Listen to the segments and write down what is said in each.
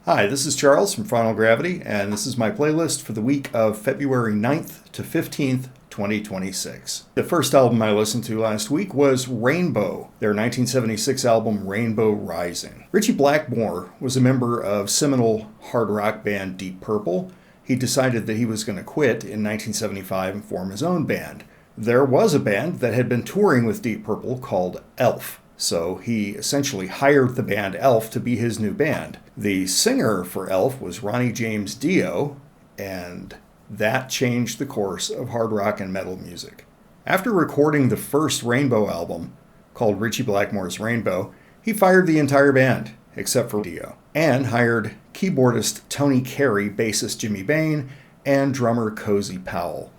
Hi, this is Charles from Final Gravity, and this is my playlist for the week of February 9th to 15th, 2026. The first album I listened to last week was Rainbow, their 1976 album Rainbow Rising. Ritchie Blackmore was a member of seminal hard rock band Deep Purple. He decided that he was going to quit in 1975 and form his own band. There was a band that had been touring with Deep Purple called Elf. So he essentially hired the band Elf to be his new band. The singer for Elf was Ronnie James Dio, and that changed the course of hard rock and metal music. After recording the first Rainbow album, called Ritchie Blackmore's Rainbow, he fired the entire band, except for Dio, and hired keyboardist Tony Carey, bassist Jimmy Bain, and drummer Cozy Powell.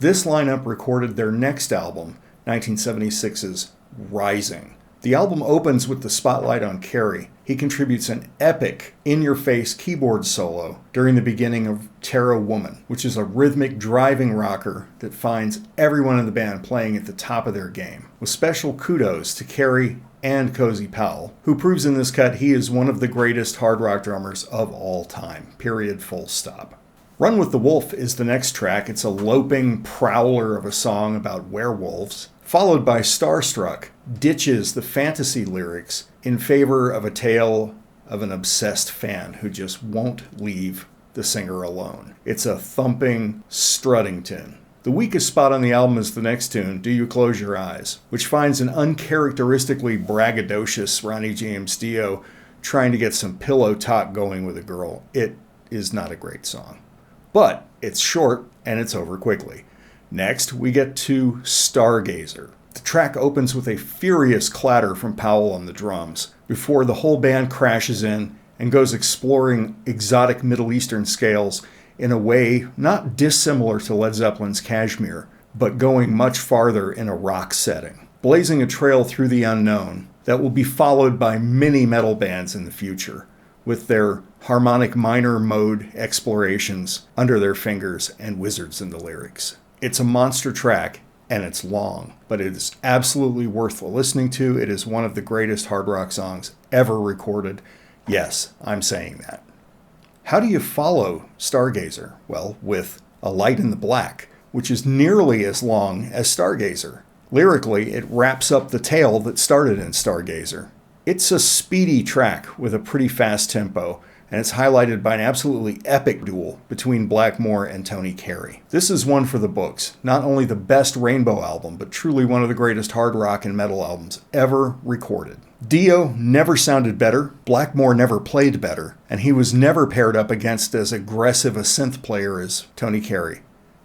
This lineup recorded their next album, 1976's Rising. The album opens with the spotlight on Carey. He contributes an epic, in-your-face keyboard solo during the beginning of Terra Woman, which is a rhythmic driving rocker that finds everyone in the band playing at the top of their game. With special kudos to Carey and Cozy Powell, who proves in this cut he is one of the greatest hard rock drummers of all time. Period, full stop. Run with the Wolf is the next track. It's a loping prowler of a song about werewolves, followed by Starstruck, ditches the fantasy lyrics in favor of a tale of an obsessed fan who just won't leave the singer alone. It's a thumping, strutting tune. The weakest spot on the album is the next tune, Do You Close Your Eyes, which finds an uncharacteristically braggadocious Ronnie James Dio trying to get some pillow talk going with a girl. It is not a great song. But it's short and it's over quickly. Next, we get to Stargazer. The track opens with a furious clatter from Powell on the drums, before the whole band crashes in and goes exploring exotic Middle Eastern scales in a way not dissimilar to Led Zeppelin's Kashmir, but going much farther in a rock setting, blazing a trail through the unknown that will be followed by many metal bands in the future, with their harmonic minor mode explorations under their fingers and wizards in the lyrics. It's a monster track, and it's long, but it is absolutely worth listening to. It is one of the greatest hard rock songs ever recorded. Yes, I'm saying that. How do you follow Stargazer? Well, with A Light in the Black, which is nearly as long as Stargazer. Lyrically, it wraps up the tale that started in Stargazer. It's a speedy track with a pretty fast tempo, and it's highlighted by an absolutely epic duel between Blackmore and Tony Carey. This is one for the books. Not only the best Rainbow album, but truly one of the greatest hard rock and metal albums ever recorded. Dio never sounded better, Blackmore never played better, and he was never paired up against as aggressive a synth player as Tony Carey.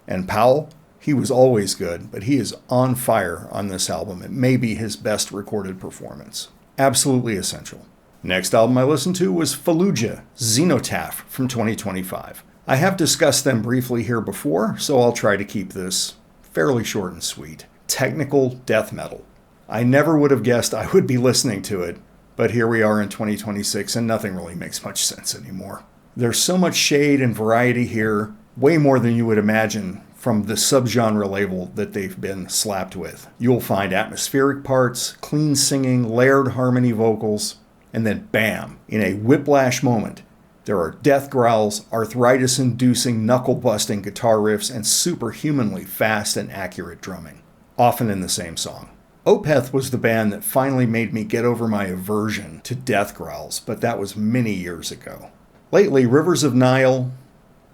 And Powell, he was always good, but he is on fire on this album. It may be his best recorded performance. Absolutely essential. Next album I listened to was Fallujah, Xenotpah from 2025. I have discussed them briefly here before, so I'll try to keep this fairly short and sweet. Technical death metal. I never would have guessed I would be listening to it, but here we are in 2026 and nothing really makes much sense anymore. There's so much shade and variety here, way more than you would imagine from the subgenre label that they've been slapped with. You'll find atmospheric parts, clean singing, layered harmony vocals, and then bam, in a whiplash moment, there are death growls, arthritis-inducing, knuckle-busting guitar riffs, and superhumanly fast and accurate drumming, often in the same song. Opeth was the band that finally made me get over my aversion to death growls, but that was many years ago. Lately, Rivers of Nile,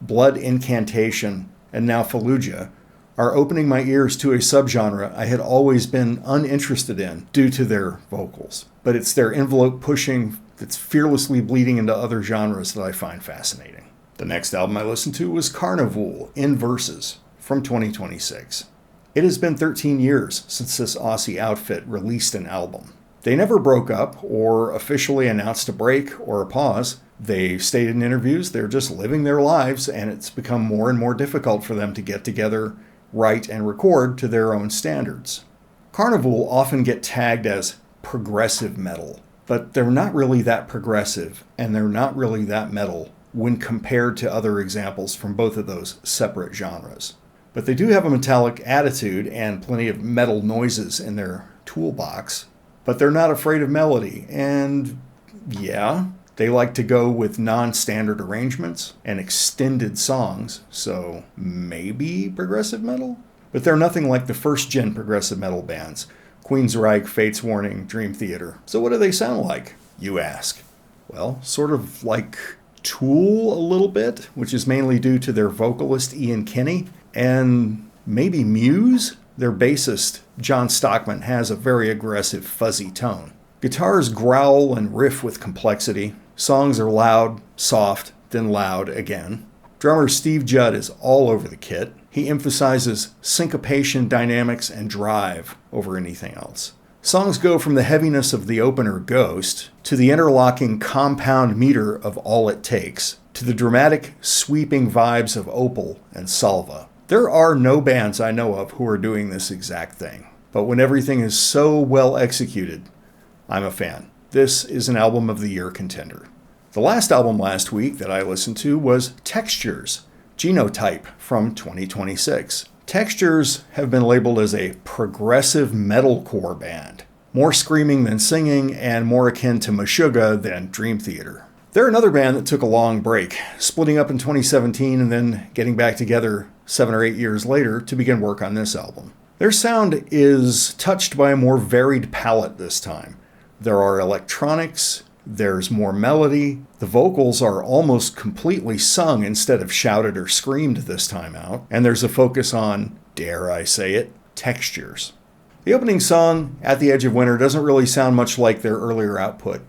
Blood Incantation, and now Fallujah are opening my ears to a subgenre I had always been uninterested in due to their vocals. But it's their envelope pushing that's fearlessly bleeding into other genres that I find fascinating. The next album I listened to was Carnivool in Verses from 2026. It has been 13 years since this Aussie outfit released an album. They never broke up or officially announced a break or a pause. They stated in interviews they're just living their lives, and it's become more and more difficult for them to get together, write, and record to their own standards. Carnivool often get tagged as progressive metal, but they're not really that progressive, and they're not really that metal when compared to other examples from both of those separate genres. But they do have a metallic attitude and plenty of metal noises in their toolbox, but they're not afraid of melody, and yeah, They like to go with non-standard arrangements and extended songs, so maybe progressive metal? But they're nothing like the first-gen progressive metal bands, Queensryche, Fates Warning, Dream Theater. So what do they sound like, you ask? Well, sort of like Tool a little bit, which is mainly due to their vocalist Ian Kinney, and maybe Muse? Their bassist, John Stockman, has a very aggressive, fuzzy tone. Guitars growl and riff with complexity. Songs are loud, soft, then loud again. Drummer Steve Judd is all over the kit. He emphasizes syncopation, dynamics, and drive over anything else. Songs go from the heaviness of the opener Ghost to the interlocking compound meter of All It Takes to the dramatic, sweeping vibes of Opal and Salva. There are no bands I know of who are doing this exact thing, but when everything is so well executed, I'm a fan. This is an Album of the Year contender. The last album last week that I listened to was Textures, Genotype from 2026. Textures have been labeled as a progressive metalcore band, more screaming than singing and more akin to Meshuggah than Dream Theater. They're another band that took a long break, splitting up in 2017 and then getting back together 7 or 8 years later to begin work on this album. Their sound is touched by a more varied palette this time. There are electronics, there's more melody, the vocals are almost completely sung instead of shouted or screamed this time out, and there's a focus on, dare I say it, textures. The opening song, At the Edge of Winter, doesn't really sound much like their earlier output,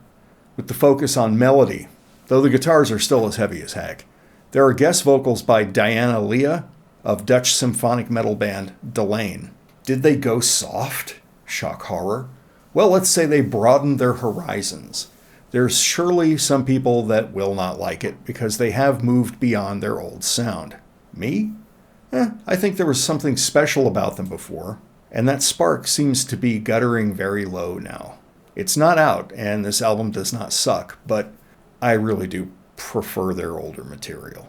with the focus on melody, though the guitars are still as heavy as heck. There are guest vocals by Diana Leah of Dutch symphonic metal band Delane. Did they go soft? Shock horror. Well, let's say they broadened their horizons. There's surely some people that will not like it because they have moved beyond their old sound. Me? I think there was something special about them before, and that spark seems to be guttering very low now. It's not out, and this album does not suck, but I really do prefer their older material.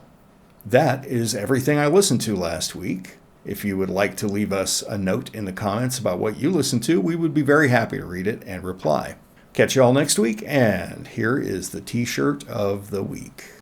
That is everything I listened to last week. If you would like to leave us a note in the comments about what you listened to, we would be very happy to read it and reply. Catch you all next week, and here is the t-shirt of the week.